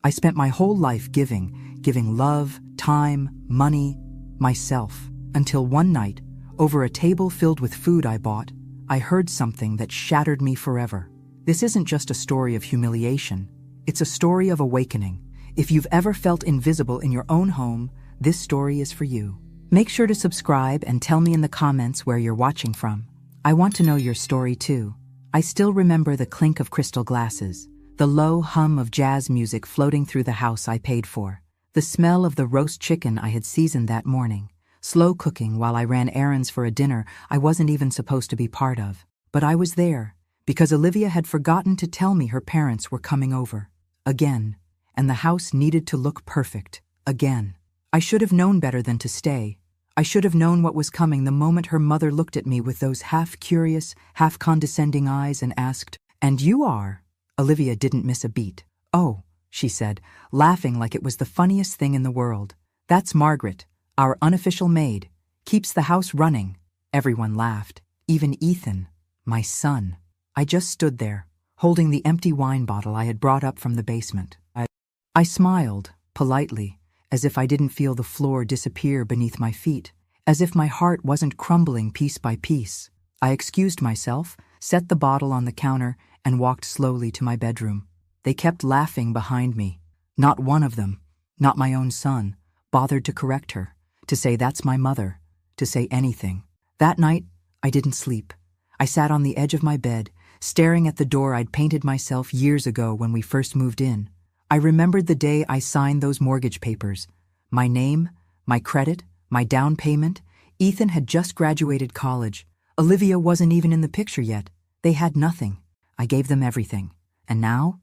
I spent my whole life giving love, time, money, myself, until one night, over a table filled with food I bought, I heard something that shattered me forever. This isn't just a story of humiliation, it's a story of awakening. If you've ever felt invisible in your own home, this story is for you. Make sure to subscribe and tell me in the comments where you're watching from. I want to know your story too. I still remember the clink of crystal glasses, the low hum of jazz music floating through the house I paid for, the smell of the roast chicken I had seasoned that morning, slow cooking while I ran errands for a dinner I wasn't even supposed to be part of. But I was there, because Olivia had forgotten to tell me her parents were coming over. Again. And the house needed to look perfect. Again. I should have known better than to stay. I should have known what was coming the moment her mother looked at me with those half-curious, half-condescending eyes and asked, "And you are?" Olivia didn't miss a beat. "Oh," she said, laughing like it was the funniest thing in the world. "That's Margaret, our unofficial maid. Keeps the house running." Everyone laughed. Even Ethan, my son. I just stood there, holding the empty wine bottle I had brought up from the basement. I smiled, politely, as if I didn't feel the floor disappear beneath my feet, as if my heart wasn't crumbling piece by piece. I excused myself, set the bottle on the counter, and walked slowly to my bedroom. They kept laughing behind me. Not one of them, not my own son, bothered to correct her, to say that's my mother, to say anything. That night, I didn't sleep. I sat on the edge of my bed, staring at the door I'd painted myself years ago when we first moved in. I remembered the day I signed those mortgage papers. My name, my credit, my down payment. Ethan had just graduated college. Olivia wasn't even in the picture yet. They had nothing. I gave them everything. And now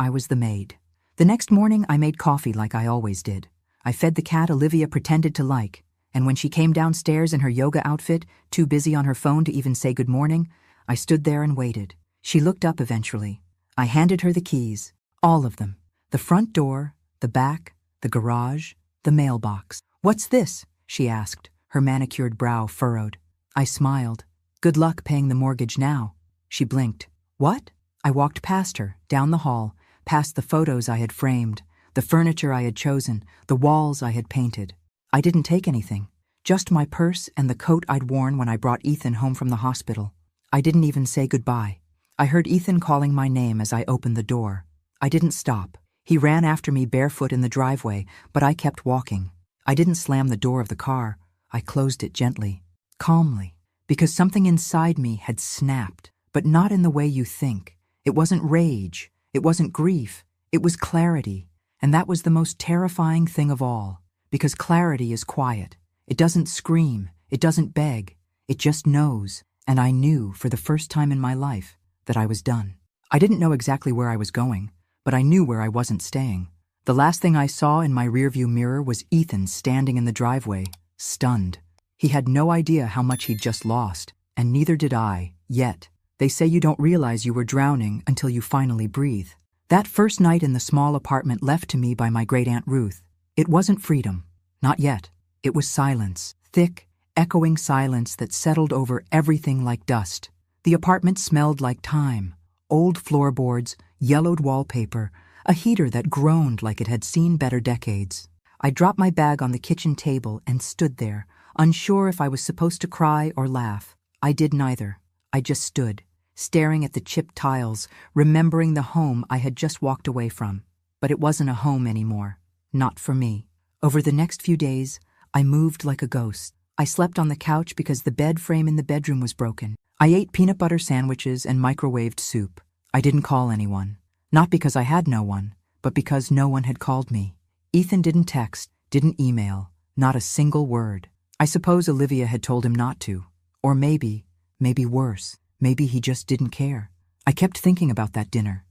I was the maid. The next morning I made coffee like I always did. I fed the cat Olivia pretended to like. And when she came downstairs in her yoga outfit, too busy on her phone to even say good morning, I stood there and waited. She looked up eventually. I handed her the keys. All of them. The front door, the back, the garage, the mailbox. "What's this?" she asked, her manicured brow furrowed. I smiled. "Good luck paying the mortgage now." She blinked. "What?" I walked past her, down the hall, past the photos I had framed, the furniture I had chosen, the walls I had painted. I didn't take anything. Just my purse and the coat I'd worn when I brought Ethan home from the hospital. I didn't even say goodbye. I heard Ethan calling my name as I opened the door. I didn't stop. He ran after me barefoot in the driveway, but I kept walking. I didn't slam the door of the car. I closed it gently, calmly, because something inside me had snapped, but not in the way you think. It wasn't rage. It wasn't grief. It was clarity. And that was the most terrifying thing of all, because clarity is quiet. It doesn't scream. It doesn't beg. It just knows. And I knew, for the first time in my life, that I was done. I didn't know exactly where I was going, but I knew where I wasn't staying. The last thing I saw in my rearview mirror was Ethan standing in the driveway, stunned. He had no idea how much he'd just lost, and neither did I, yet. They say you don't realize you were drowning until you finally breathe. That first night in the small apartment left to me by my great-aunt Ruth, it wasn't freedom. Not yet. It was silence, thick, echoing silence that settled over everything like dust. The apartment smelled like time. Old floorboards, yellowed wallpaper, a heater that groaned like it had seen better decades. I dropped my bag on the kitchen table and stood there, unsure if I was supposed to cry or laugh. I did neither. I just stood, staring at the chipped tiles, remembering the home I had just walked away from. But it wasn't a home anymore. Not for me. Over the next few days, I moved like a ghost. I slept on the couch because the bed frame in the bedroom was broken. I ate peanut butter sandwiches and microwaved soup. I didn't call anyone. Not because I had no one, but because no one had called me. Ethan didn't text, didn't email, not a single word. I suppose Olivia had told him not to. Or maybe worse, maybe he just didn't care. I kept thinking about that dinner,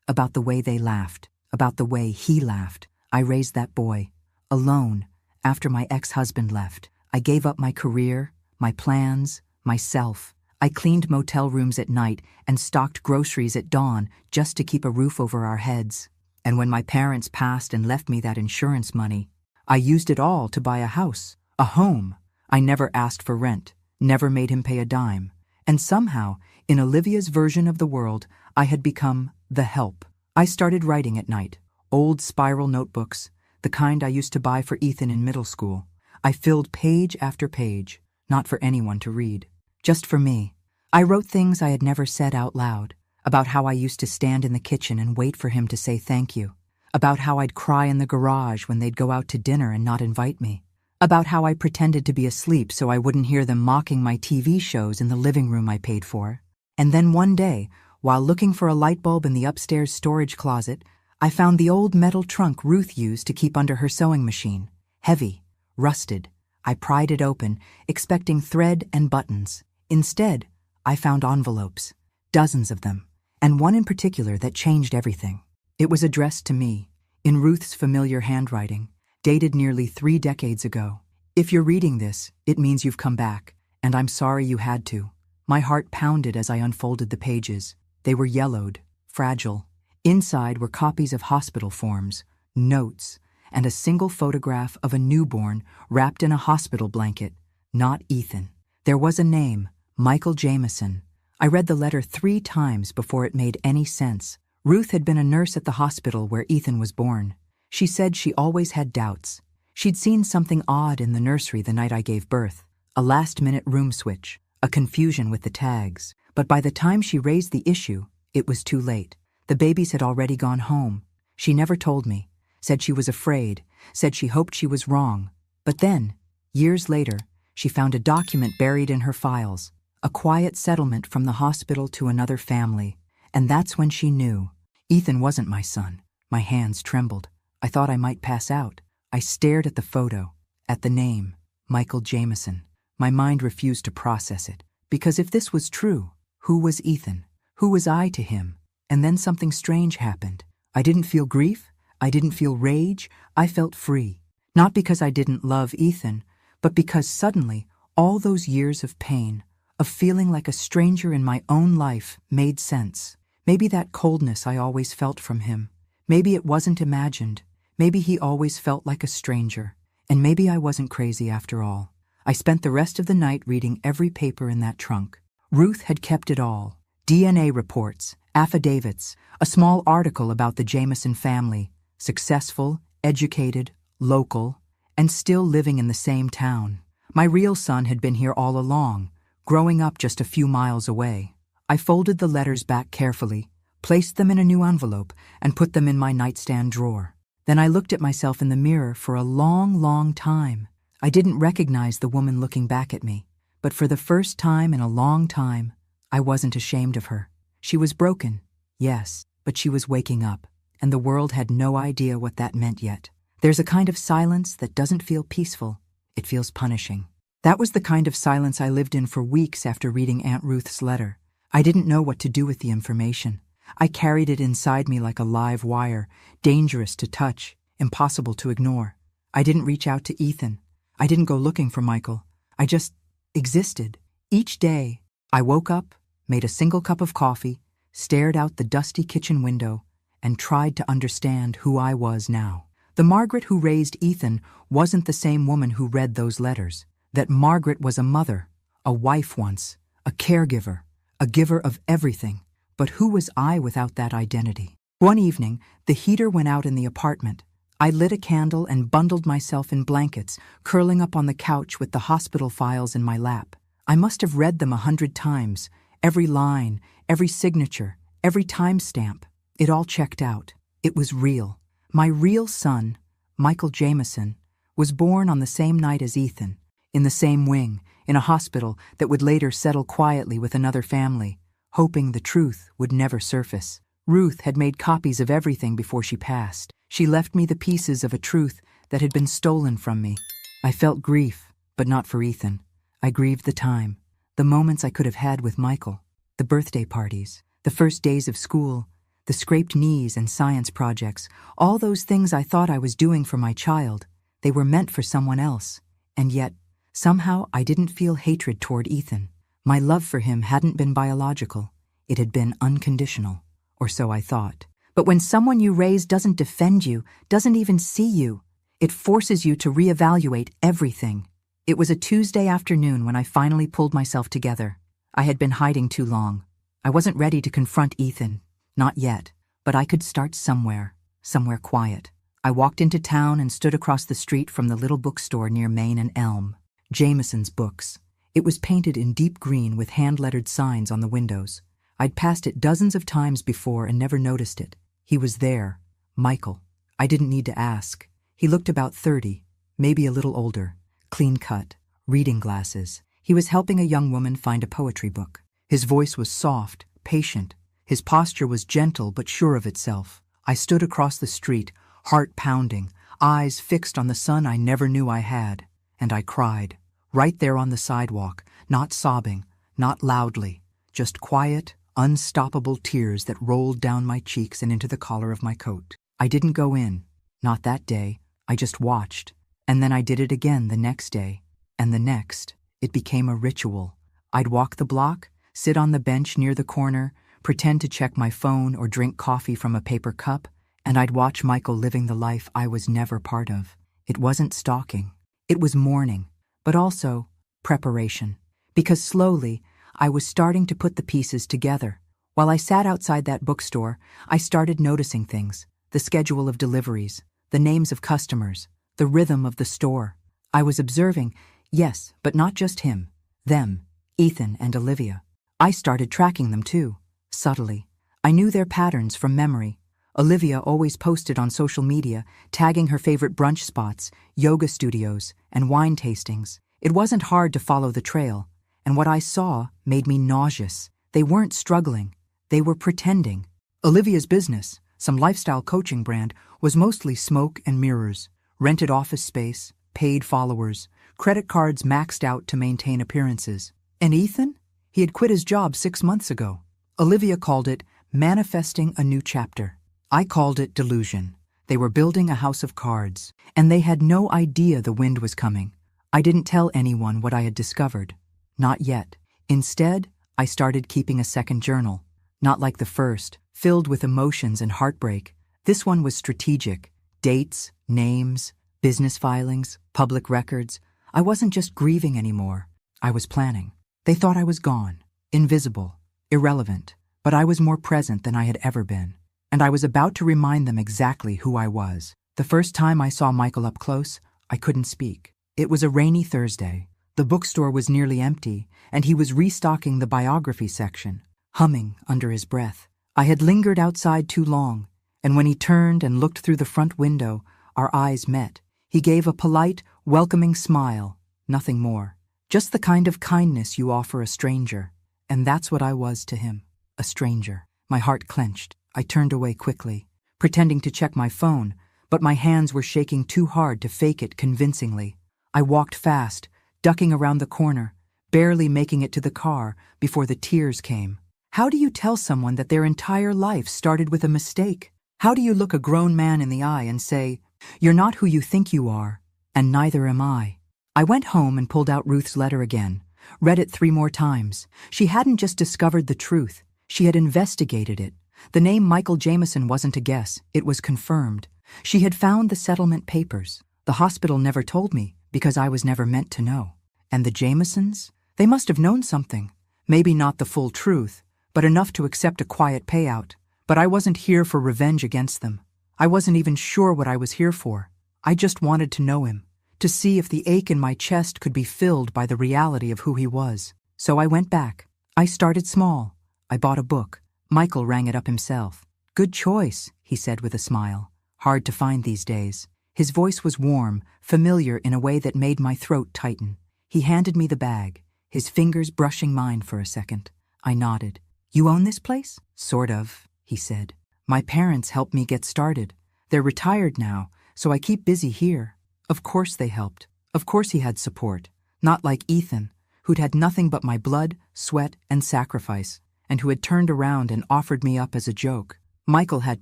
about the way they laughed, about the way he laughed. I raised that boy, alone, after my ex-husband left. I gave up my career, my plans, myself. I cleaned motel rooms at night and stocked groceries at dawn just to keep a roof over our heads. And when my parents passed and left me that insurance money, I used it all to buy a house, a home. I never asked for rent, never made him pay a dime. And somehow, in Olivia's version of the world, I had become the help. I started writing at night, Old spiral notebooks, the kind I used to buy for Ethan in middle school. I filled page after page, not for anyone to read, just for me. I wrote things I had never said out loud, about how I used to stand in the kitchen and wait for him to say thank you, about how I'd cry in the garage when they'd go out to dinner and not invite me, about how I pretended to be asleep so I wouldn't hear them mocking my TV shows in the living room I paid for. And then one day, while looking for a light bulb in the upstairs storage closet, I found the old metal trunk Ruth used to keep under her sewing machine. Heavy, rusted. I pried it open, expecting thread and buttons. Instead, I found envelopes, dozens of them, and one in particular that changed everything. It was addressed to me, in Ruth's familiar handwriting, dated nearly 3 decades ago. If you're reading this, it means you've come back, and I'm sorry you had to. My heart pounded as I unfolded the pages. They were yellowed, fragile. Inside were copies of hospital forms, notes, and a single photograph of a newborn wrapped in a hospital blanket, not Ethan. There was a name, Michael Jameson. I read the letter 3 times before it made any sense. Ruth had been a nurse at the hospital where Ethan was born. She said she always had doubts. She'd seen something odd in the nursery the night I gave birth, a last-minute room switch, a confusion with the tags. But by the time she raised the issue, it was too late. The babies had already gone home. She never told me, said she was afraid, said she hoped she was wrong. But then, years later, she found a document buried in her files, a quiet settlement from the hospital to another family. And that's when she knew. Ethan wasn't my son. My hands trembled. I thought I might pass out. I stared at the photo, at the name, Michael Jameson. My mind refused to process it, because if this was true, who was Ethan? Who was I to him? And then something strange happened. I didn't feel grief. I didn't feel rage. I felt free. Not because I didn't love Ethan, but because suddenly all those years of pain, of feeling like a stranger in my own life, made sense. Maybe that coldness I always felt from him. Maybe it wasn't imagined. Maybe he always felt like a stranger. And maybe I wasn't crazy after all. I spent the rest of the night reading every paper in that trunk. Ruth had kept it all. DNA reports, affidavits, a small article about the Jameson family, successful, educated, local, and still living in the same town. My real son had been here all along, growing up just a few miles away. I folded the letters back carefully, placed them in a new envelope, and put them in my nightstand drawer. Then I looked at myself in the mirror for a long, long time. I didn't recognize the woman looking back at me, but for the first time in a long time, I wasn't ashamed of her. She was broken, yes, but she was waking up, and the world had no idea what that meant yet. There's a kind of silence that doesn't feel peaceful. It feels punishing. That was the kind of silence I lived in for weeks after reading Aunt Ruth's letter. I didn't know what to do with the information. I carried it inside me like a live wire, dangerous to touch, impossible to ignore. I didn't reach out to Ethan. I didn't go looking for Michael. I just existed. Each day, I woke up, made a single cup of coffee, stared out the dusty kitchen window, and tried to understand who I was now. The Margaret who raised Ethan wasn't the same woman who read those letters. That Margaret was a mother, a wife once, a caregiver, a giver of everything. But who was I without that identity? One evening, the heater went out in the apartment. I lit a candle and bundled myself in blankets, curling up on the couch with the hospital files in my lap. I must have read them 100 times, every line, every signature, every timestamp. It all checked out. It was real. My real son, Michael Jameson, was born on the same night as Ethan, in the same wing, in a hospital that would later settle quietly with another family, hoping the truth would never surface. Ruth had made copies of everything before she passed. She left me the pieces of a truth that had been stolen from me. I felt grief, but not for Ethan. I grieved the time, the moments I could have had with Michael, the birthday parties, the first days of school, the scraped knees and science projects, all those things I thought I was doing for my child. They were meant for someone else, and yet, somehow I didn't feel hatred toward Ethan. My love for him hadn't been biological. It had been unconditional, or so I thought. But when someone you raise doesn't defend you, doesn't even see you, it forces you to reevaluate everything. It was a Tuesday afternoon when I finally pulled myself together. I had been hiding too long. I wasn't ready to confront Ethan. Not yet. But I could start somewhere. somewhere quiet. I walked into town and stood across the street from the little bookstore near Main and Elm. Jameson's Books. It was painted in deep green with hand-lettered signs on the windows. I'd passed it dozens of times before and never noticed it. He was there. Michael. I didn't need to ask. He looked about 30, maybe a little older, clean-cut, reading glasses. He was helping a young woman find a poetry book. His voice was soft, patient. His posture was gentle but sure of itself. I stood across the street, heart pounding, eyes fixed on the son I never knew I had, and I cried, right there on the sidewalk, not sobbing, not loudly, just quiet, unstoppable tears that rolled down my cheeks and into the collar of my coat. I didn't go in, not that day. I just watched, and then I did it again the next day, and the next. It became a ritual. I'd walk the block, sit on the bench near the corner, pretend to check my phone or drink coffee from a paper cup, and I'd watch Michael living the life I was never part of. It wasn't stalking. It was mourning, but also preparation. Because slowly, I was starting to put the pieces together. While I sat outside that bookstore, I started noticing things. The schedule of deliveries, the names of customers, the rhythm of the store. I was observing, yes, but not just him. Them, Ethan and Olivia. I started tracking them too, subtly. I knew their patterns from memory. Olivia always posted on social media, tagging her favorite brunch spots, yoga studios, and wine tastings. It wasn't hard to follow the trail, and what I saw made me nauseous. They weren't struggling. They were pretending. Olivia's business, some lifestyle coaching brand, was mostly smoke and mirrors, rented office space, paid followers, credit cards maxed out to maintain appearances. And Ethan? He had quit his job 6 months ago. Olivia called it manifesting a new chapter. I called it delusion. They were building a house of cards, and they had no idea the wind was coming. I didn't tell anyone what I had discovered. Not yet. Instead, I started keeping a second journal. Not like the first, filled with emotions and heartbreak. This one was strategic. Dates, names, business filings, public records. I wasn't just grieving anymore. I was planning. They thought I was gone, invisible, irrelevant, but I was more present than I had ever been. And I was about to remind them exactly who I was. The first time I saw Michael up close, I couldn't speak. It was a rainy Thursday. The bookstore was nearly empty, and he was restocking the biography section, humming under his breath. I had lingered outside too long, and when he turned and looked through the front window, our eyes met. He gave a polite, welcoming smile, nothing more. Just the kind of kindness you offer a stranger. And that's what I was to him, a stranger. My heart clenched. I turned away quickly, pretending to check my phone, but my hands were shaking too hard to fake it convincingly. I walked fast, ducking around the corner, barely making it to the car before the tears came. How do you tell someone that their entire life started with a mistake? How do you look a grown man in the eye and say, "You're not who you think you are, and neither am I"? I went home and pulled out Ruth's letter again, read it 3 more times. She hadn't just discovered the truth, she had investigated it. The name Michael Jameson wasn't a guess, it was confirmed. She had found the settlement papers. The hospital never told me, because I was never meant to know. And the Jamesons? They must have known something. Maybe not the full truth, but enough to accept a quiet payout. But I wasn't here for revenge against them. I wasn't even sure what I was here for. I just wanted to know him, to see if the ache in my chest could be filled by the reality of who he was. So I went back. I started small. I bought a book. Michael rang it up himself. "Good choice," he said with a smile. Hard to find these days. His voice was warm, familiar in a way that made my throat tighten. He handed me the bag, his fingers brushing mine for a second. I nodded. "You own this place?" "Sort of," he said. "My parents helped me get started. They're retired now, so I keep busy here." Of course they helped. Of course he had support. Not like Ethan, who'd had nothing but my blood, sweat, and sacrifice, and who had turned around and offered me up as a joke. Michael had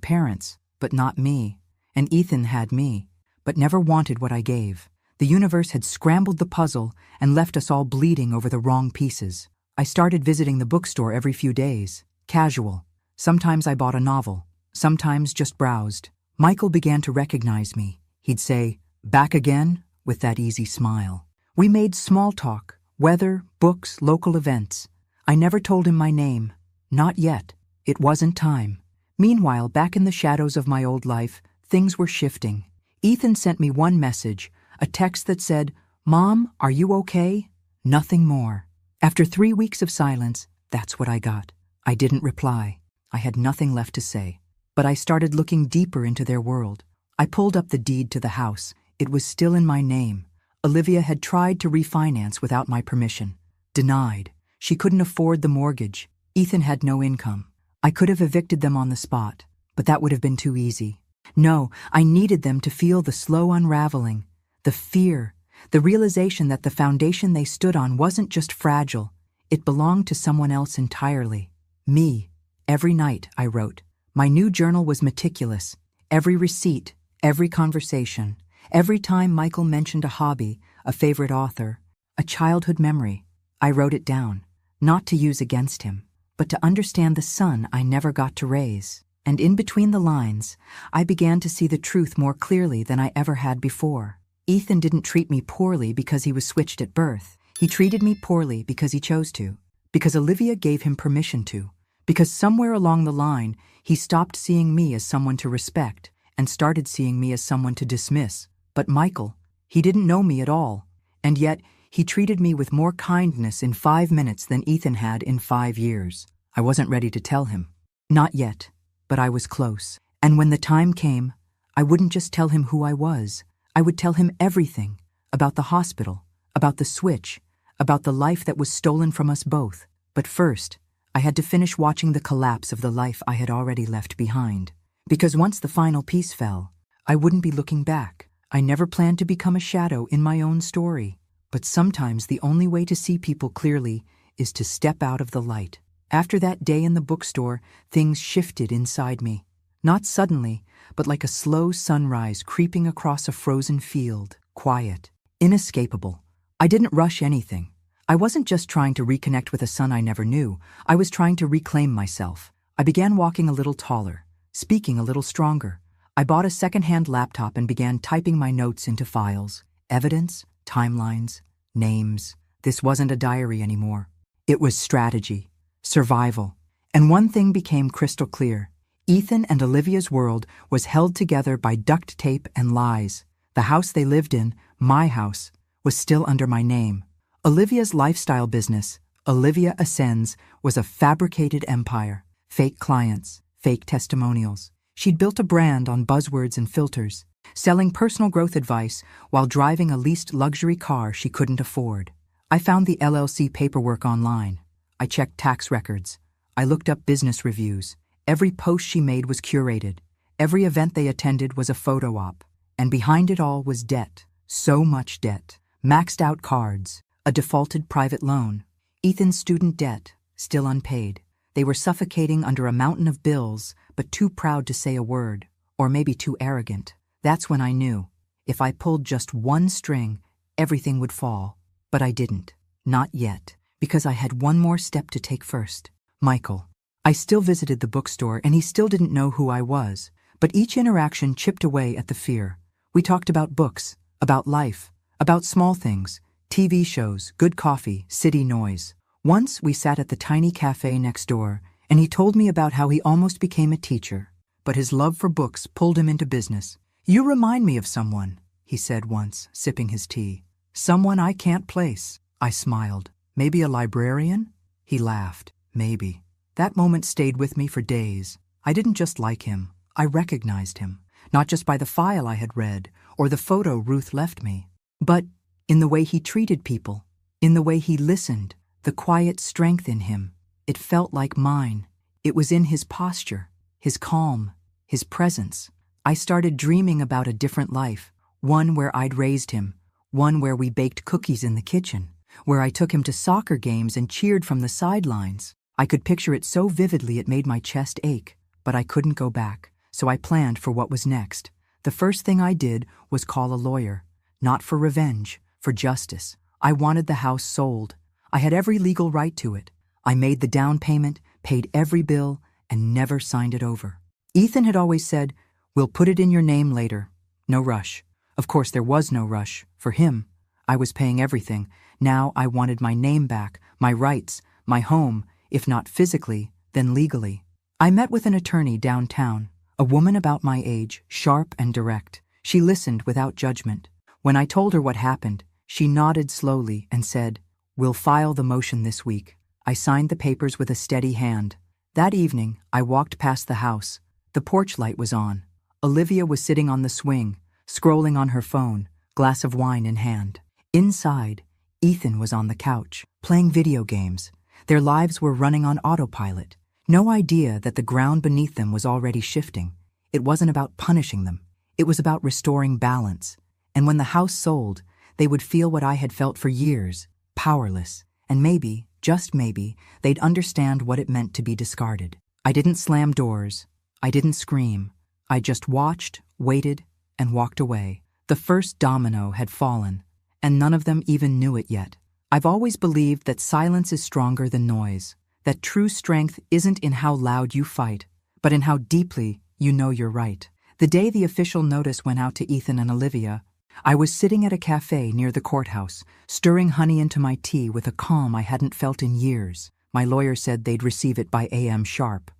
parents, but not me. And Ethan had me, but never wanted what I gave. The universe had scrambled the puzzle and left us all bleeding over the wrong pieces. I started visiting the bookstore every few days, casual. Sometimes I bought a novel, sometimes just browsed. Michael began to recognize me. He'd say, "Back again?" with that easy smile. We made small talk, weather, books, local events. I never told him my name. Not yet. It wasn't time. Meanwhile, back in the shadows of my old life, things were shifting. Ethan sent me one message, a text that said, "Mom, are you okay?" Nothing more. After 3 weeks of silence, that's what I got. I didn't reply. I had nothing left to say. But I started looking deeper into their world. I pulled up the deed to the house. It was still in my name. Olivia had tried to refinance without my permission. Denied. She couldn't afford the mortgage. Ethan had no income. I could have evicted them on the spot, but that would have been too easy. No, I needed them to feel the slow unraveling, the fear, the realization that the foundation they stood on wasn't just fragile, it belonged to someone else entirely. Me. Every night, I wrote. My new journal was meticulous. Every receipt, every conversation, every time Michael mentioned a hobby, a favorite author, a childhood memory, I wrote it down, not to use against him, but to understand the son I never got to raise. And in between the lines, I began to see the truth more clearly than I ever had before. Ethan didn't treat me poorly because he was switched at birth. He treated me poorly because he chose to, because Olivia gave him permission to, because somewhere along the line, he stopped seeing me as someone to respect and started seeing me as someone to dismiss. But Michael, he didn't know me at all, and yet he treated me with more kindness in 5 minutes than Ethan had in 5 years. I wasn't ready to tell him. Not yet, but I was close. And when the time came, I wouldn't just tell him who I was. I would tell him everything, about the hospital, about the switch, about the life that was stolen from us both. But first, I had to finish watching the collapse of the life I had already left behind. Because once the final piece fell, I wouldn't be looking back. I never planned to become a shadow in my own story. But sometimes the only way to see people clearly is to step out of the light. After that day in the bookstore, things shifted inside me. Not suddenly, but like a slow sunrise creeping across a frozen field. Quiet, inescapable. I didn't rush anything. I wasn't just trying to reconnect with a son I never knew. I was trying to reclaim myself. I began walking a little taller, speaking a little stronger. I bought a second-hand laptop and began typing my notes into files. Evidence, timelines, names. This wasn't a diary anymore. It was strategy, survival. And one thing became crystal clear. Ethan and Olivia's world was held together by duct tape and lies. The house they lived in, my house, was still under my name. Olivia's lifestyle business, Olivia Ascends, was a fabricated empire. Fake clients, fake testimonials. She'd built a brand on buzzwords and filters, selling personal growth advice while driving a leased luxury car she couldn't afford. I found the LLC paperwork online. I checked tax records. I looked up business reviews. Every post she made was curated. Every event they attended was a photo op. And behind it all was debt. So much debt. Maxed out cards. A defaulted private loan. Ethan's student debt, still unpaid. They were suffocating under a mountain of bills, but too proud to say a word, or maybe too arrogant. That's when I knew. If I pulled just one string, everything would fall. But I didn't. Not yet, because I had one more step to take first. Michael. I still visited the bookstore, and he still didn't know who I was. But each interaction chipped away at the fear. We talked about books, about life, about small things, TV shows, good coffee, city noise. Once we sat at the tiny cafe next door, and he told me about how he almost became a teacher, but his love for books pulled him into business. "You remind me of someone," he said once, sipping his tea. "Someone I can't place." I smiled. "Maybe a librarian?" He laughed. "Maybe." That moment stayed with me for days. I didn't just like him. I recognized him, not just by the file I had read or the photo Ruth left me, but in the way he treated people, in the way he listened, the quiet strength in him. It felt like mine. It was in his posture, his calm, his presence. I started dreaming about a different life, one where I'd raised him, one where we baked cookies in the kitchen, where I took him to soccer games and cheered from the sidelines. I could picture it so vividly it made my chest ache, but I couldn't go back, so I planned for what was next. The first thing I did was call a lawyer, not for revenge, for justice. I wanted the house sold. I had every legal right to it. I made the down payment, paid every bill, and never signed it over. Ethan had always said, "We'll put it in your name later. No rush." Of course, there was no rush. For him, I was paying everything. Now I wanted my name back, my rights, my home, if not physically, then legally. I met with an attorney downtown. A woman about my age, sharp and direct. She listened without judgment. When I told her what happened, she nodded slowly and said, "We'll file the motion this week." I signed the papers with a steady hand. That evening, I walked past the house. The porch light was on. Olivia was sitting on the swing, scrolling on her phone, glass of wine in hand. Inside, Ethan was on the couch, playing video games. Their lives were running on autopilot. No idea that the ground beneath them was already shifting. It wasn't about punishing them. It was about restoring balance. And when the house sold, they would feel what I had felt for years, powerless. And maybe, just maybe, they'd understand what it meant to be discarded. I didn't slam doors. I didn't scream. I just watched, waited, and walked away. The first domino had fallen, and none of them even knew it yet. I've always believed that silence is stronger than noise, that true strength isn't in how loud you fight, but in how deeply you know you're right. The day the official notice went out to Ethan and Olivia, I was sitting at a cafe near the courthouse, stirring honey into my tea with a calm I hadn't felt in years. My lawyer said they'd receive it by AM sharp.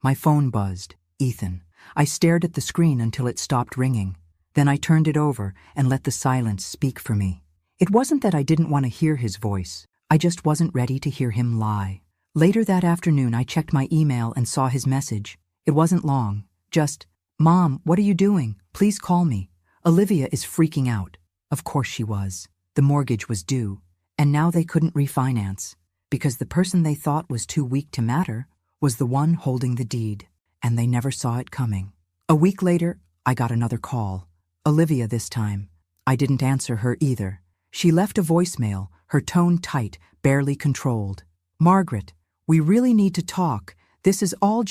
My phone buzzed. Ethan. I stared at the screen until it stopped ringing. Then I turned it over and let the silence speak for me. It wasn't that I didn't want to hear his voice. I just wasn't ready to hear him lie. Later that afternoon, I checked my email and saw his message. It wasn't long. Just, "Mom, what are you doing? Please call me. Olivia is freaking out." Of course she was. The mortgage was due, and now they couldn't refinance, because the person they thought was too weak to matter was the one holding the deed, and they never saw it coming. A week later, I got another call. Olivia this time. I didn't answer her either. She left a voicemail, her tone tight, barely controlled. "Margaret, we really need to talk. This is all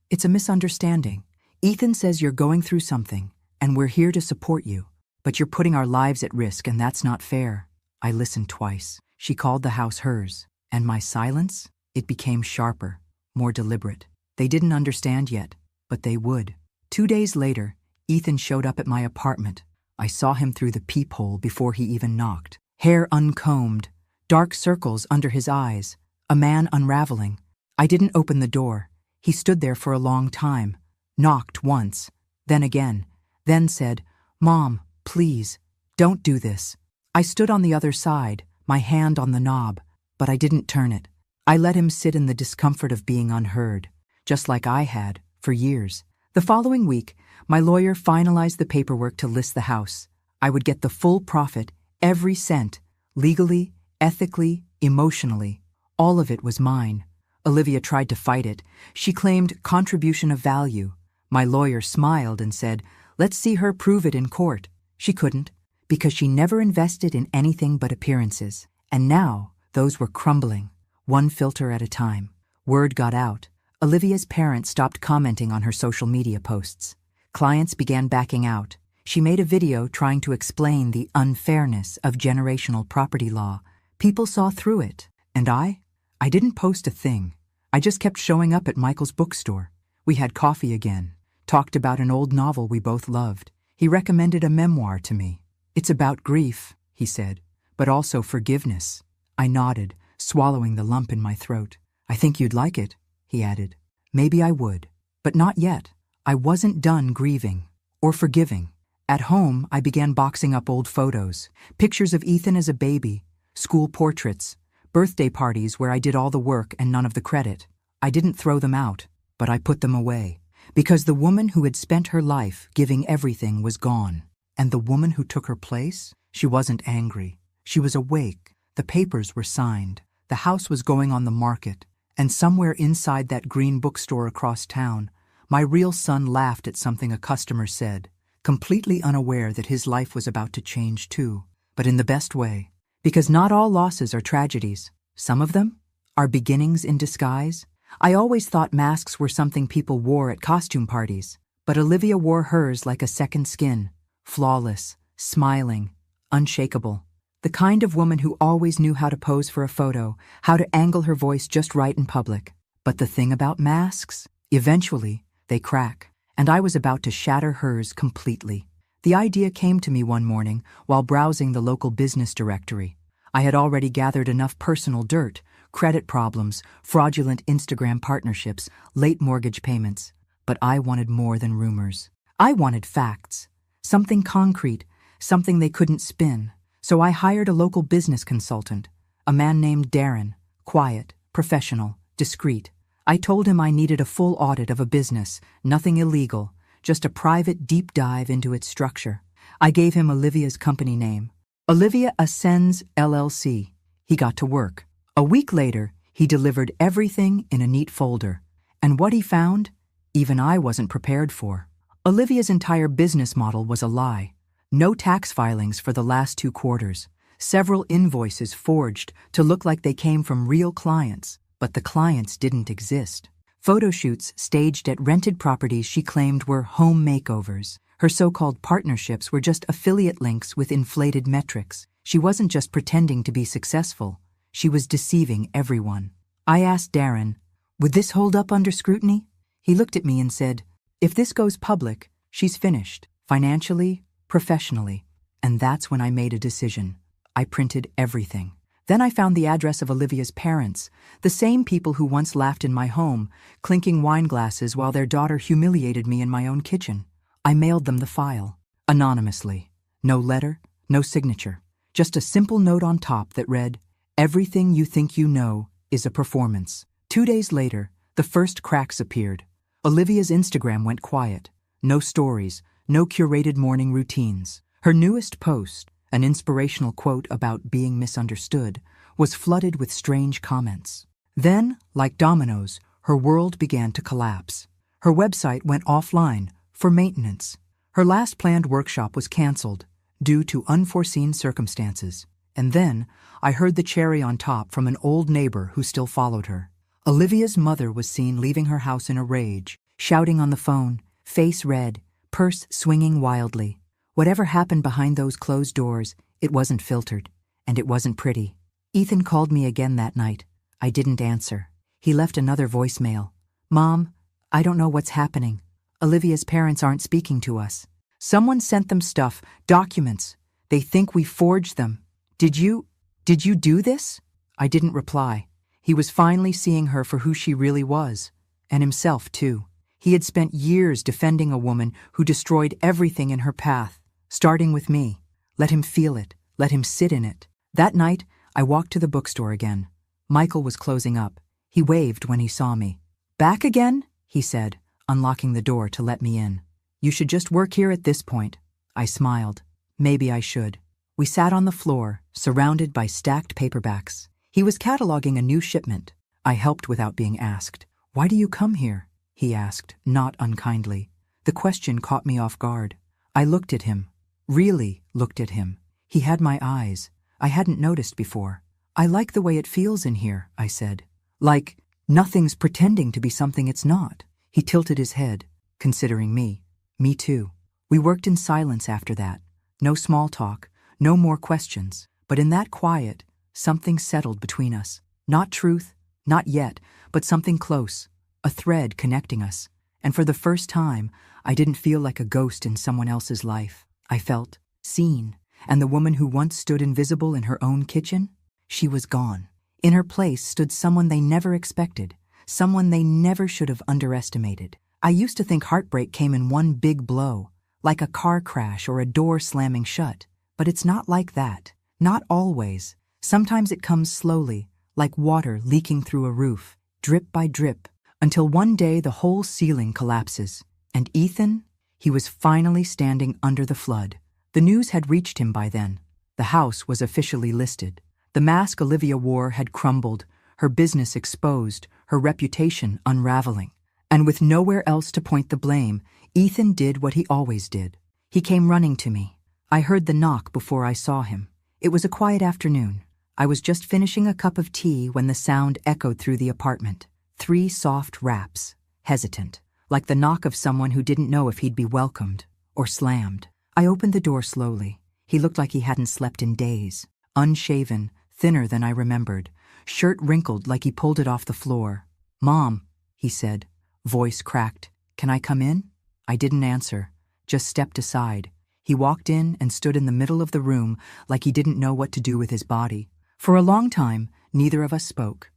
it's a misunderstanding. Ethan says you're going through something, and we're here to support you. But you're putting our lives at risk, and that's not fair." I listened twice. She called the house hers, and my silence? It became sharper, more deliberate. They didn't understand yet, but they would. 2 days later, Ethan showed up at my apartment. I saw him through the peephole before he even knocked. Hair uncombed, dark circles under his eyes, a man unraveling. I didn't open the door. He stood there for a long time, knocked once, then again, then said, "Mom, please, don't do this." I stood on the other side, my hand on the knob, but I didn't turn it. I let him sit in the discomfort of being unheard, just like I had for years. The following week, my lawyer finalized the paperwork to list the house. I would get the full profit, every cent, legally, ethically, emotionally. All of it was mine. Olivia tried to fight it. She claimed contribution of value. My lawyer smiled and said, "Let's see her prove it in court." She couldn't, because she never invested in anything but appearances. And now, those were crumbling, one filter at a time. Word got out. Olivia's parents stopped commenting on her social media posts. Clients began backing out. She made a video trying to explain the unfairness of generational property law. People saw through it. And I didn't post a thing. I just kept showing up at Michael's bookstore. We had coffee again, talked about an old novel we both loved. He recommended a memoir to me. "It's about grief," he said, "but also forgiveness." I nodded, swallowing the lump in my throat. "I think you'd like it," he added. Maybe I would, but not yet. I wasn't done grieving or forgiving. At home, I began boxing up old photos, pictures of Ethan as a baby, school portraits, birthday parties where I did all the work and none of the credit. I didn't throw them out, but I put them away, because the woman who had spent her life giving everything was gone. And the woman who took her place, she wasn't angry. She was awake. The papers were signed. The house was going on the market. And somewhere inside that green bookstore across town, my real son laughed at something a customer said, completely unaware that his life was about to change too, but in the best way. Because not all losses are tragedies. Some of them are beginnings in disguise. I always thought masks were something people wore at costume parties, but Olivia wore hers like a second skin, flawless, smiling, unshakable. The kind of woman who always knew how to pose for a photo, how to angle her voice just right in public. But the thing about masks, eventually, they crack, and I was about to shatter hers completely. The idea came to me one morning while browsing the local business directory. I had already gathered enough personal dirt, credit problems, fraudulent Instagram partnerships, late mortgage payments. But I wanted more than rumors. I wanted facts. Something concrete, something they couldn't spin. So I hired a local business consultant, a man named Darren, quiet, professional, discreet. I told him I needed a full audit of a business, nothing illegal, just a private deep dive into its structure. I gave him Olivia's company name, Olivia Ascends LLC. He got to work. A week later, he delivered everything in a neat folder. And what he found, even I wasn't prepared for. Olivia's entire business model was a lie. No tax filings for the last 2 quarters. Several invoices forged to look like they came from real clients, but the clients didn't exist. Photo shoots staged at rented properties she claimed were home makeovers. Her so-called partnerships were just affiliate links with inflated metrics. She wasn't just pretending to be successful. She was deceiving everyone. I asked Darren, would this hold up under scrutiny? He looked at me and said, if this goes public, she's finished, financially, professionally. And that's when I made a decision. I printed everything. Then I found the address of Olivia's parents, the same people who once laughed in my home, clinking wine glasses while their daughter humiliated me in my own kitchen. I mailed them the file, anonymously. No letter, no signature. Just a simple note on top that read, everything you think you know is a performance. 2 days later, the first cracks appeared. Olivia's Instagram went quiet. No stories, no curated morning routines. Her newest post, an inspirational quote about being misunderstood, was flooded with strange comments. Then, like dominoes, her world began to collapse. Her website went offline for maintenance. Her last planned workshop was canceled due to unforeseen circumstances. And then, I heard the cherry on top from an old neighbor who still followed her. Olivia's mother was seen leaving her house in a rage, shouting on the phone, face red, purse swinging wildly. Whatever happened behind those closed doors, it wasn't filtered, and it wasn't pretty. Ethan called me again that night. I didn't answer. He left another voicemail. Mom, I don't know what's happening. Olivia's parents aren't speaking to us. Someone sent them stuff, documents. They think we forged them. Did you do this? I didn't reply. He was finally seeing her for who she really was, and himself too. He had spent years defending a woman who destroyed everything in her path, starting with me. Let him feel it. Let him sit in it. That night, I walked to the bookstore again. Michael was closing up. He waved when he saw me. Back again? He said, unlocking the door to let me in. You should just work here at this point. I smiled. Maybe I should. We sat on the floor, surrounded by stacked paperbacks. He was cataloging a new shipment. I helped without being asked. Why do you come here? He asked, not unkindly. The question caught me off guard. I looked at him. Really looked at him. He had my eyes. I hadn't noticed before. I like the way it feels in here, I said. Like, nothing's pretending to be something it's not. He tilted his head, considering me. Me too. We worked in silence after that. No small talk, no more questions. But in that quiet, something settled between us. Not truth, not yet, but something close. A thread connecting us. And for the first time, I didn't feel like a ghost in someone else's life. I felt seen. And the woman who once stood invisible in her own kitchen? She was gone. In her place stood someone they never expected. Someone they never should have underestimated. I used to think heartbreak came in one big blow, like a car crash or a door slamming shut. But it's not like that. Not always. Sometimes it comes slowly, like water leaking through a roof, drip by drip, until one day the whole ceiling collapses. And Ethan? He was finally standing under the flood. The news had reached him by then. The house was officially listed. The mask Olivia wore had crumbled, her business exposed, her reputation unraveling. And with nowhere else to point the blame, Ethan did what he always did. He came running to me. I heard the knock before I saw him. It was a quiet afternoon. I was just finishing a cup of tea when the sound echoed through the apartment. 3 soft raps, hesitant, like the knock of someone who didn't know if he'd be welcomed or slammed. I opened the door slowly. He looked like he hadn't slept in days. Unshaven, thinner than I remembered, shirt wrinkled like he pulled it off the floor. "Mom," he said, voice cracked. "Can I come in?" I didn't answer, just stepped aside. He walked in and stood in the middle of the room like he didn't know what to do with his body. For a long time, neither of us spoke.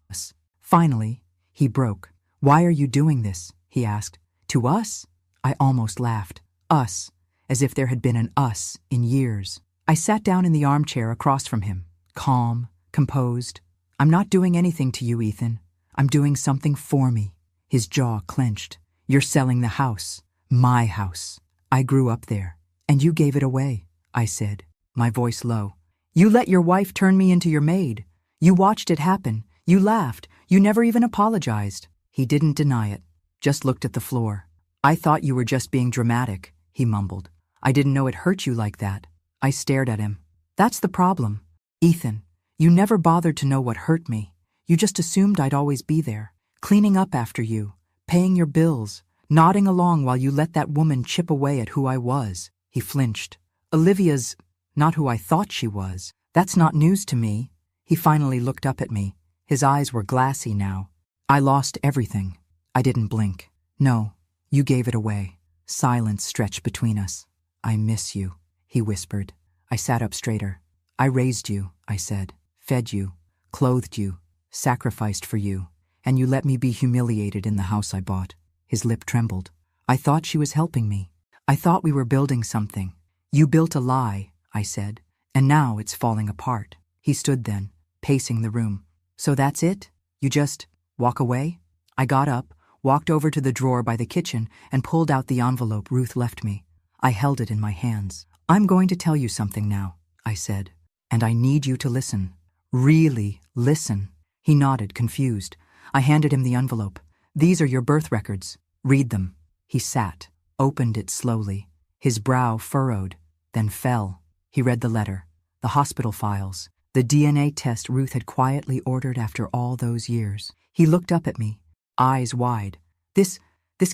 Finally, he broke. "Why are you doing this?" he asked. To us? I almost laughed. Us, as if there had been an us in years. I sat down in the armchair across from him, calm, composed. I'm not doing anything to you, Ethan. I'm doing something for me. His jaw clenched. You're selling the house. My house. I grew up there. And you gave it away, I said, my voice low. You let your wife turn me into your maid. You watched it happen. You laughed. You never even apologized. He didn't deny it, just looked at the floor. I thought you were just being dramatic, he mumbled. I didn't know it hurt you like that. I stared at him. That's the problem. Ethan, you never bothered to know what hurt me. You just assumed I'd always be there, cleaning up after you, paying your bills, nodding along while you let that woman chip away at who I was. He flinched. Olivia's not who I thought she was. That's not news to me. He finally looked up at me. His eyes were glassy now. I lost everything. I didn't blink. No, you gave it away. Silence stretched between us. I miss you, he whispered. I sat up straighter. I raised you, I said, fed you, clothed you, sacrificed for you, and you let me be humiliated in the house I bought. His lip trembled. I thought she was helping me. I thought we were building something. You built a lie, I said, and now it's falling apart. He stood then, pacing the room. So that's it? You just walk away? I got up, walked over to the drawer by the kitchen, and pulled out the envelope Ruth left me. I held it in my hands. I'm going to tell you something now, I said, and I need you to listen. Really listen. He nodded, confused. I handed him the envelope. These are your birth records. Read them. He sat, opened it slowly. His brow furrowed, then fell. He read the letter, the hospital files, the DNA test Ruth had quietly ordered after all those years. He looked up at me, eyes wide. This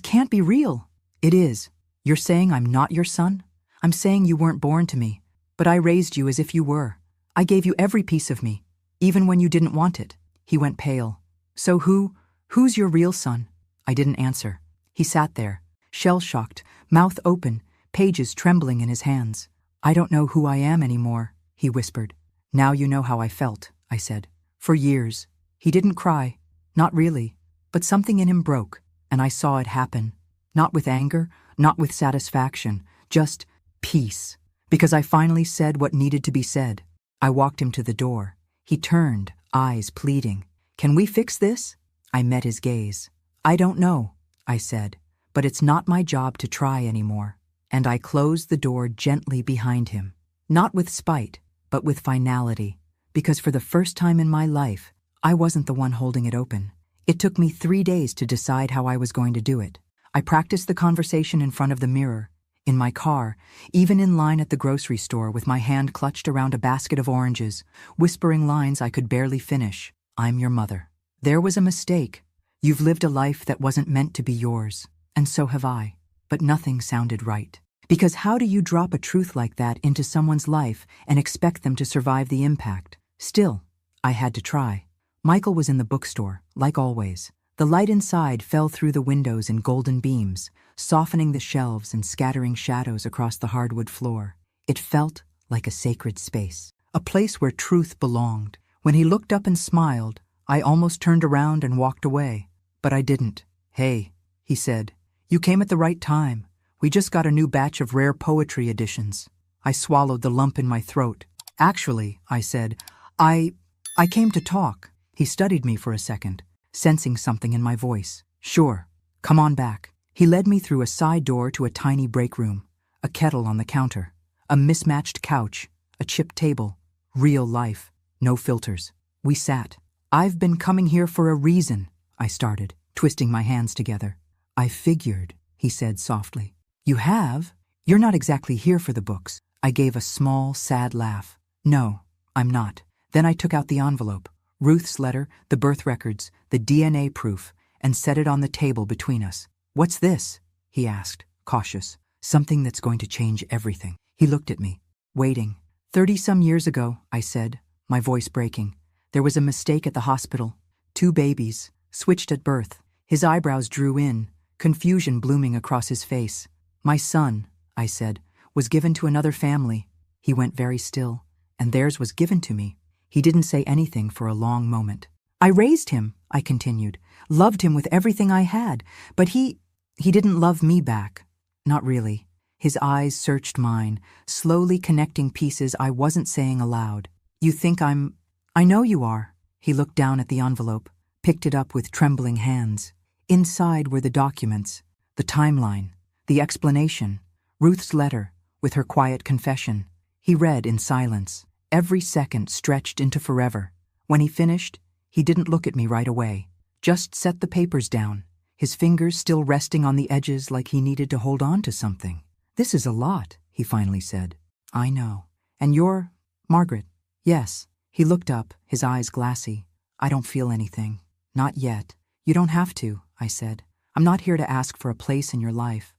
can't be real. It is. You're saying I'm not your son? I'm saying you weren't born to me, but I raised you as if you were. I gave you every piece of me, even when you didn't want it. He went pale. So who's your real son? I didn't answer. He sat there, shell-shocked, mouth open, pages trembling in his hands. I don't know who I am anymore, he whispered. Now you know how I felt, I said. For years. He didn't cry. Not really. But something in him broke, and I saw it happen. Not with anger, not with satisfaction, just peace. Because I finally said what needed to be said. I walked him to the door. He turned, eyes pleading. Can we fix this? I met his gaze. I don't know, I said, but it's not my job to try anymore. And I closed the door gently behind him. Not with spite, but with finality. Because for the first time in my life, I wasn't the one holding it open. It took me 3 days to decide how I was going to do it. I practiced the conversation in front of the mirror, in my car, even in line at the grocery store with my hand clutched around a basket of oranges, whispering lines I could barely finish. I'm your mother. There was a mistake. You've lived a life that wasn't meant to be yours, and so have I. But nothing sounded right. Because how do you drop a truth like that into someone's life and expect them to survive the impact? Still, I had to try. Michael was in the bookstore, like always. The light inside fell through the windows in golden beams, softening the shelves and scattering shadows across the hardwood floor. It felt like a sacred space, a place where truth belonged. When he looked up and smiled, I almost turned around and walked away. But I didn't. Hey, he said, you came at the right time. We just got a new batch of rare poetry editions. I swallowed the lump in my throat. Actually, I said, I came to talk. He studied me for a second, sensing something in my voice. Sure, come on back. He led me through a side door to a tiny break room, a kettle on the counter, a mismatched couch, a chipped table. Real life, no filters. We sat. I've been coming here for a reason, I started, twisting my hands together. I figured, he said softly. You have? You're not exactly here for the books. I gave a small, sad laugh. No, I'm not. Then I took out the envelope, Ruth's letter, the birth records, the DNA proof, and set it on the table between us. What's this? He asked, cautious. Something that's going to change everything. He looked at me, waiting. 30-some years ago, I said, my voice breaking. There was a mistake at the hospital. 2 babies, switched at birth. His eyebrows drew in, confusion blooming across his face. My son, I said, was given to another family. He went very still, and theirs was given to me. He didn't say anything for a long moment. I raised him, I continued, loved him with everything I had, but he He didn't love me back. Not really. His eyes searched mine, slowly connecting pieces I wasn't saying aloud. You think I know you are. He looked down at the envelope, picked it up with trembling hands. Inside were the documents, the timeline, the explanation, Ruth's letter, with her quiet confession. He read in silence. Every second stretched into forever. When he finished, he didn't look at me right away. Just set the papers down, his fingers still resting on the edges like he needed to hold on to something. This is a lot, he finally said. I know. And you're Margaret? Yes. He looked up, his eyes glassy. I don't feel anything. Not yet. You don't have to, I said. I'm not here to ask for a place in your life.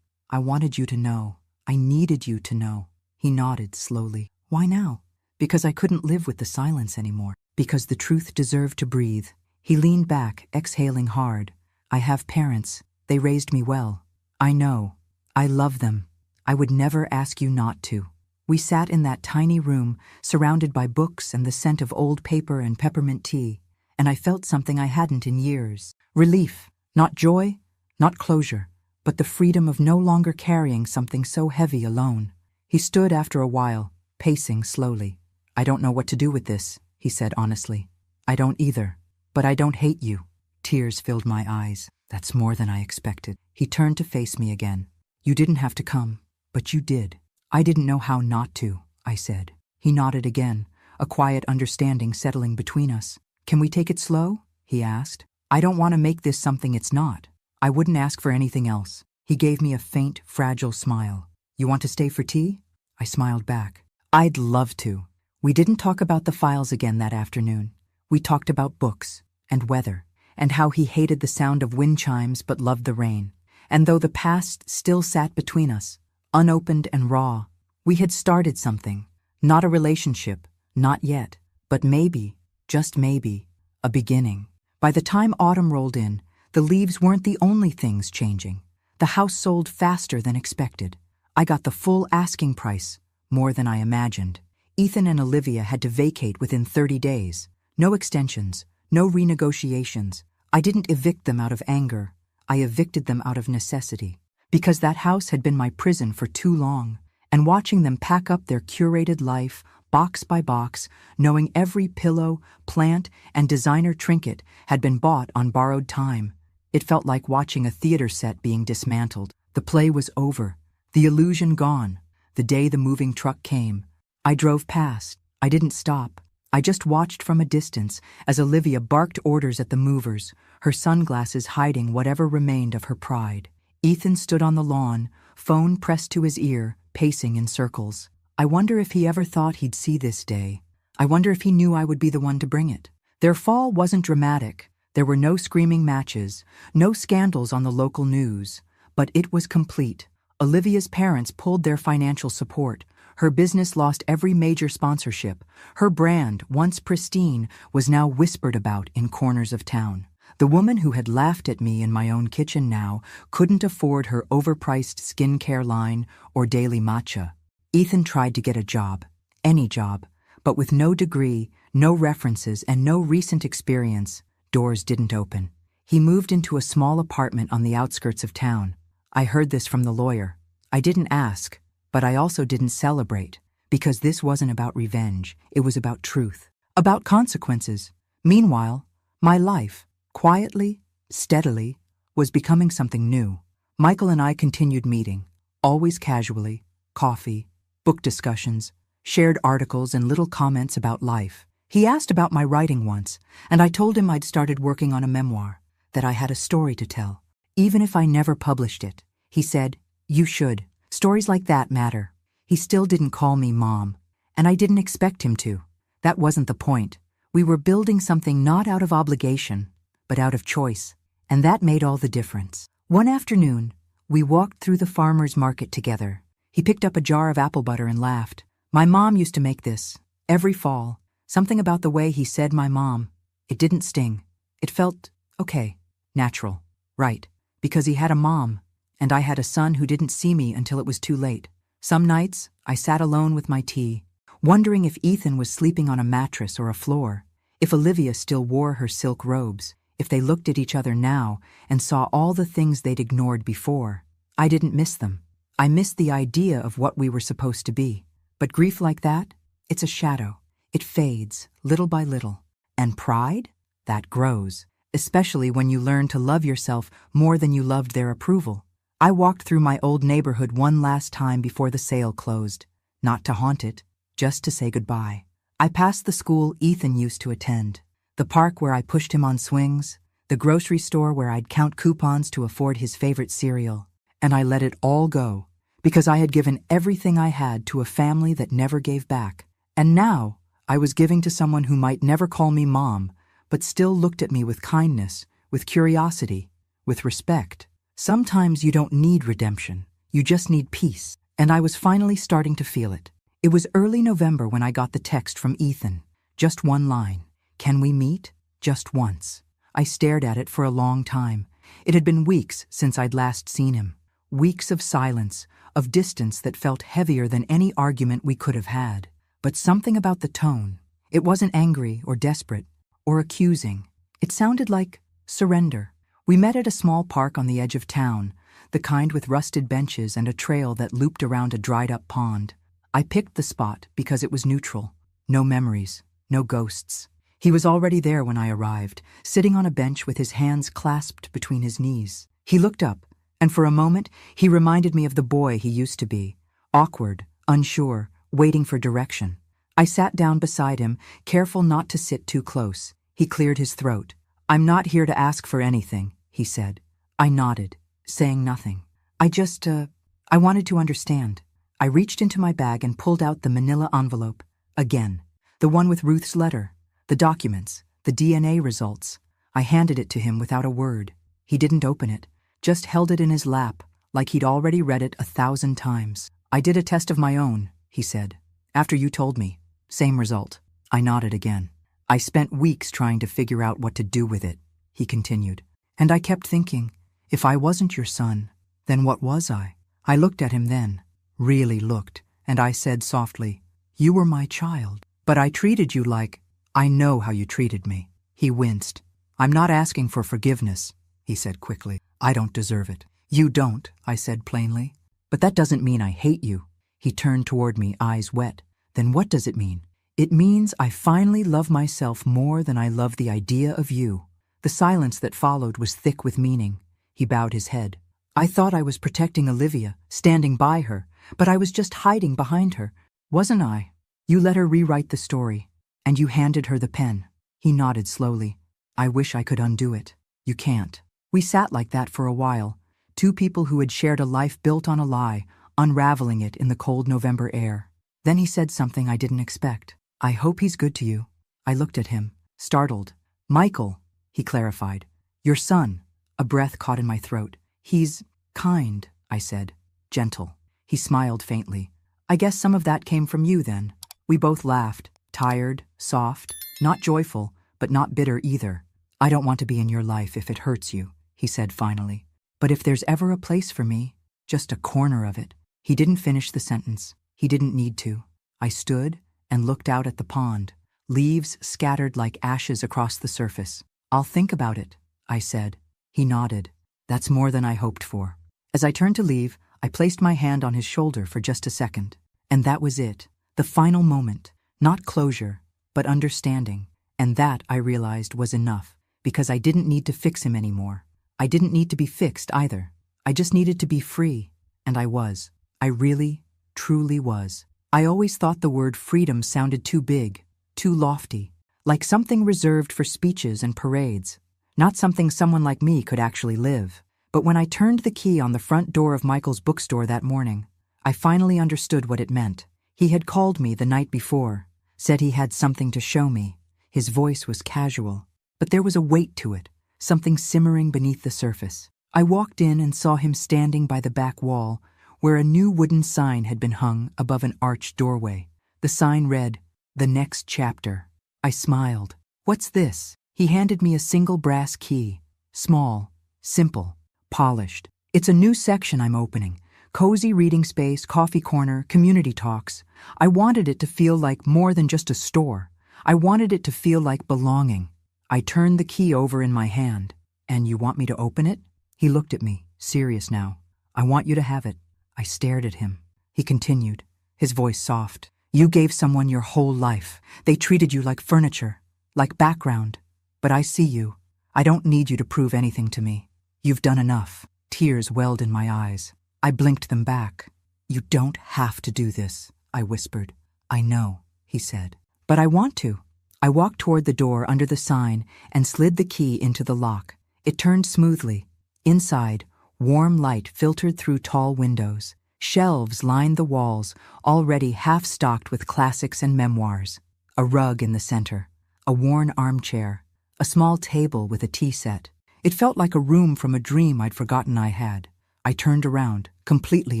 I wanted you to know. I needed you to know. He nodded slowly. Why now? Because I couldn't live with the silence anymore. Because the truth deserved to breathe. He leaned back, exhaling hard. I have parents. They raised me well. I know. I love them. I would never ask you not to. We sat in that tiny room, surrounded by books and the scent of old paper and peppermint tea, and I felt something I hadn't in years. Relief. Not joy, not closure, but the freedom of no longer carrying something so heavy alone. He stood after a while, pacing slowly. I don't know what to do with this, he said honestly. I don't either. But I don't hate you. Tears filled my eyes. That's more than I expected. He turned to face me again. You didn't have to come, but you did. I didn't know how not to, I said. He nodded again, a quiet understanding settling between us. Can we take it slow? He asked. I don't want to make this something it's not. I wouldn't ask for anything else. He gave me a faint, fragile smile. You want to stay for tea? I smiled back. I'd love to. We didn't talk about the files again that afternoon. We talked about books and weather and how he hated the sound of wind chimes but loved the rain. And though the past still sat between us, unopened and raw, we had started something. Not a relationship, not yet, but maybe, just maybe, a beginning. By the time autumn rolled in, the leaves weren't the only things changing. The house sold faster than expected. I got the full asking price, more than I imagined. Ethan and Olivia had to vacate within 30 days. No extensions, no renegotiations. I didn't evict them out of anger. I evicted them out of necessity. Because that house had been my prison for too long, and watching them pack up their curated life, box by box, knowing every pillow, plant, and designer trinket had been bought on borrowed time, it felt like watching a theater set being dismantled. The play was over, the illusion gone. The day the moving truck came, I drove past. I didn't stop. I just watched from a distance as Olivia barked orders at the movers, her sunglasses hiding whatever remained of her pride. Ethan stood on the lawn, phone pressed to his ear, pacing in circles. I wonder if he ever thought he'd see this day. I wonder if he knew I would be the one to bring it. Their fall wasn't dramatic. There were no screaming matches, no scandals on the local news. But it was complete. Olivia's parents pulled their financial support. Her business lost every major sponsorship. Her brand, once pristine, was now whispered about in corners of town. The woman who had laughed at me in my own kitchen now couldn't afford her overpriced skincare line or daily matcha. Ethan tried to get a job, any job, but with no degree, no references, and no recent experience, doors didn't open. He moved into a small apartment on the outskirts of town. I heard this from the lawyer. I didn't ask, but I also didn't celebrate, because this wasn't about revenge. It was about truth, about consequences. Meanwhile, my life, quietly, steadily, was becoming something new. Michael and I continued meeting, always casually, coffee, book discussions, shared articles and little comments about life. He asked about my writing once, and I told him I'd started working on a memoir, that I had a story to tell, even if I never published it. He said, "You should. Stories like that matter." He still didn't call me Mom, and I didn't expect him to. That wasn't the point. We were building something not out of obligation, but out of choice, and that made all the difference. One afternoon, we walked through the farmer's market together. He picked up a jar of apple butter and laughed. My mom used to make this, every fall. Something about the way he said my mom. It didn't sting. It felt, okay, natural, right, because he had a mom, and I had a son who didn't see me until it was too late. Some nights, I sat alone with my tea, wondering if Ethan was sleeping on a mattress or a floor, if Olivia still wore her silk robes, if they looked at each other now and saw all the things they'd ignored before. I didn't miss them. I missed the idea of what we were supposed to be. But grief like that, it's a shadow. It fades, little by little. And pride? That grows, especially when you learn to love yourself more than you loved their approval. I walked through my old neighborhood one last time before the sale closed. Not to haunt it, just to say goodbye. I passed the school Ethan used to attend, the park where I pushed him on swings, the grocery store where I'd count coupons to afford his favorite cereal, and I let it all go, because I had given everything I had to a family that never gave back. And now, I was giving to someone who might never call me mom, but still looked at me with kindness, with curiosity, with respect. Sometimes you don't need redemption, you just need peace, and I was finally starting to feel it. It was early November when I got the text from Ethan. Just one line. Can we meet? Just once. I stared at it for a long time. It had been weeks since I'd last seen him. Weeks of silence, of distance that felt heavier than any argument we could have had. But something about the tone. It wasn't angry or desperate or accusing. It sounded like surrender. We met at a small park on the edge of town, the kind with rusted benches and a trail that looped around a dried-up pond. I picked the spot because it was neutral. No memories, no ghosts. He was already there when I arrived, sitting on a bench with his hands clasped between his knees. He looked up, and for a moment, he reminded me of the boy he used to be, awkward, unsure, waiting for direction. I sat down beside him, careful not to sit too close. He cleared his throat. I'm not here to ask for anything, he said. I nodded, saying nothing. I wanted to understand. I reached into my bag and pulled out the manila envelope. Again, the one with Ruth's letter, the documents, the DNA results. I handed it to him without a word. He didn't open it, just held it in his lap, like he'd already read it 1,000 times. I did a test of my own, he said. After you told me. Same result. I nodded again. I spent weeks trying to figure out what to do with it, he continued. And I kept thinking, if I wasn't your son, then what was I? I looked at him then, really looked, and I said softly, you were my child, but I treated you like, I know how you treated me. He winced. I'm not asking for forgiveness, he said quickly. I don't deserve it. You don't, I said plainly. But that doesn't mean I hate you. He turned toward me, eyes wet. Then what does it mean? It means I finally love myself more than I love the idea of you. The silence that followed was thick with meaning. He bowed his head. I thought I was protecting Olivia, standing by her, but I was just hiding behind her, wasn't I? You let her rewrite the story, and you handed her the pen. He nodded slowly. I wish I could undo it. You can't. We sat like that for a while, two people who had shared a life built on a lie, unraveling it in the cold November air. Then he said something I didn't expect. I hope he's good to you. I looked at him, startled. Michael, he clarified. Your son. A breath caught in my throat. He's kind, I said. Gentle. He smiled faintly. I guess some of that came from you then. We both laughed, tired, soft, not joyful, but not bitter either. I don't want to be in your life if it hurts you, he said finally. But if there's ever a place for me, just a corner of it. He didn't finish the sentence. He didn't need to. I stood and looked out at the pond, leaves scattered like ashes across the surface. I'll think about it, I said. He nodded. That's more than I hoped for. As I turned to leave, I placed my hand on his shoulder for just a second. And that was it. The final moment. Not closure, but understanding. And that, I realized, was enough, because I didn't need to fix him anymore. I didn't need to be fixed either. I just needed to be free. And I was. I really, truly was. I always thought the word freedom sounded too big, too lofty, like something reserved for speeches and parades, not something someone like me could actually live. But when I turned the key on the front door of Michael's bookstore that morning, I finally understood what it meant. He had called me the night before, said he had something to show me. His voice was casual, but there was a weight to it, something simmering beneath the surface. I walked in and saw him standing by the back wall, where a new wooden sign had been hung above an arched doorway. The sign read, "The Next Chapter." I smiled. "What's this?" He handed me a single brass key. Small, simple, polished. "It's a new section I'm opening. Cozy reading space, coffee corner, community talks. I wanted it to feel like more than just a store. I wanted it to feel like belonging." I turned the key over in my hand. And you want me to open it? He looked at me, serious now. I want you to have it. I stared at him. He continued, his voice soft. You gave someone your whole life. They treated you like furniture, like background. But I see you. I don't need you to prove anything to me. You've done enough. Tears welled in my eyes. I blinked them back. You don't have to do this, I whispered. I know, he said. But I want to. I walked toward the door under the sign and slid the key into the lock. It turned smoothly. Inside, warm light filtered through tall windows. Shelves lined the walls, already half-stocked with classics and memoirs. A rug in the center, a worn armchair, a small table with a tea set. It felt like a room from a dream I'd forgotten I had. I turned around, completely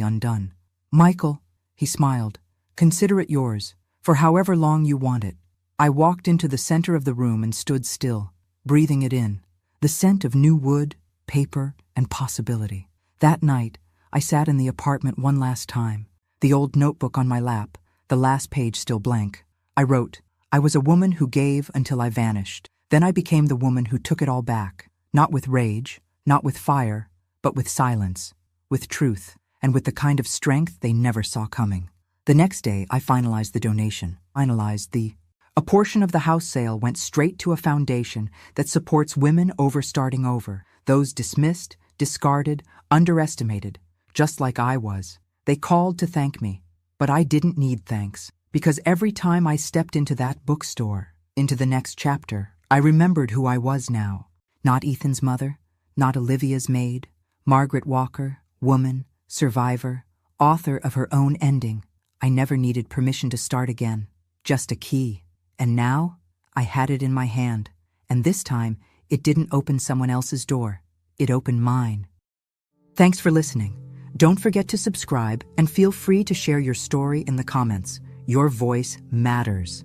undone. Michael, he smiled, consider it yours, for however long you want it. I walked into the center of the room and stood still, breathing it in. The scent of new wood, paper, and possibility. That night, I sat in the apartment one last time, the old notebook on my lap, the last page still blank. I wrote, I was a woman who gave until I vanished. Then I became the woman who took it all back, not with rage, not with fire, but with silence, with truth, and with the kind of strength they never saw coming. The next day, I finalized the donation, A portion of the house sale went straight to a foundation that supports women starting over, those dismissed, discarded, underestimated, just like I was. They called to thank me, but I didn't need thanks, because every time I stepped into that bookstore, into the next chapter, I remembered who I was now. Not Ethan's mother, not Olivia's maid, Margaret Walker, woman, survivor, author of her own ending. I never needed permission to start again, just a key. And now, I had it in my hand, and this time, it didn't open someone else's door. It opened mine. Thanks for listening. Don't forget to subscribe and feel free to share your story in the comments. Your voice matters.